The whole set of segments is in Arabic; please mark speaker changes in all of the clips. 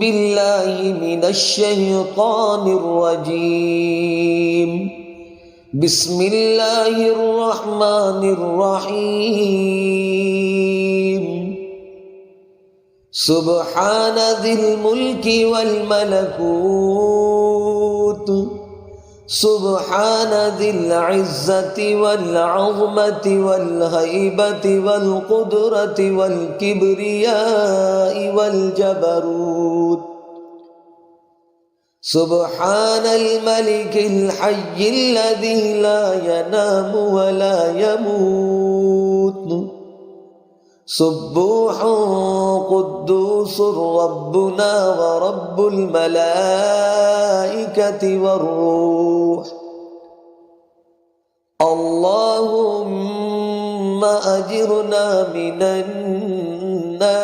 Speaker 1: بالله من الشيطان الرجيم. بسم الله الرحمن الرحيم. سبحان ذي الملك والملكوت، سبحان ذي العزة والعظمة والهيبة والقدرة والكبرياء والجبروت. سبحان الملك الحي الذي لا ينام ولا يموت. سبوح قدوس ربنا ورب الملائكة والروح. اللهم أجرنا من النار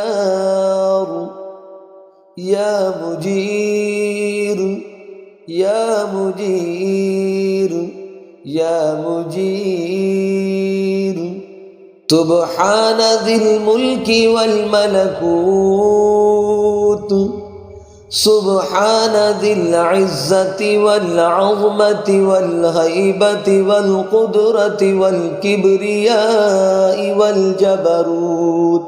Speaker 1: يا مجير يا مجير يا مجير. سبحان ذي الملك والملكوت، سبحان ذي العزة والعظمة والهيبة والقدرة والكبرياء والجبروت.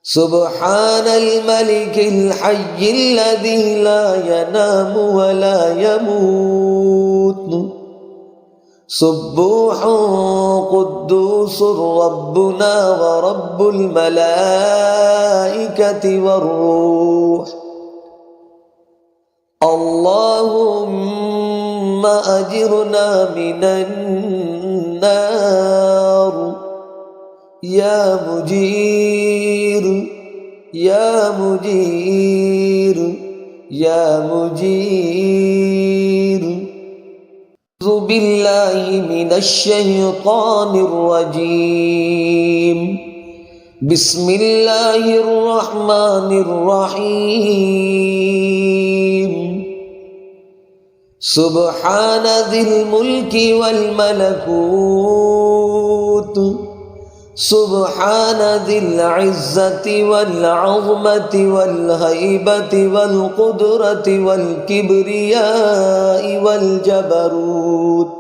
Speaker 1: سبحان الملك الحي الذي لا ينام ولا يموت. سبوح قدوس ربنا ورب الملائكة والروح. اللهم أجرنا من النار يا مجير يا مجير يا مجير. أعوذ بالله من الشيطان الرجيم. بسم الله الرحمن الرحيم. سبحان ذي الملك والملكوت، سبحان ذي العزة والعظمة والهيبة والقدرة والكبرياء والجبروت.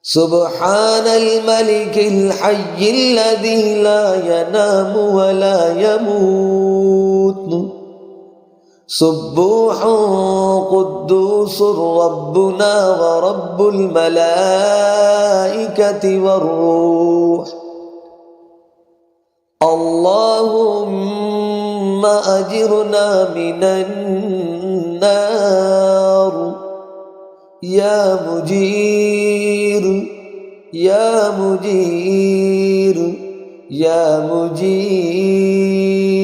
Speaker 1: سبحان الملك الحي الذي لا ينام ولا يموت. سبوح قدوس ربنا ورب الملائكة والروح. اللهم أجرنا من النار يا مجير يا مجير يا مجير.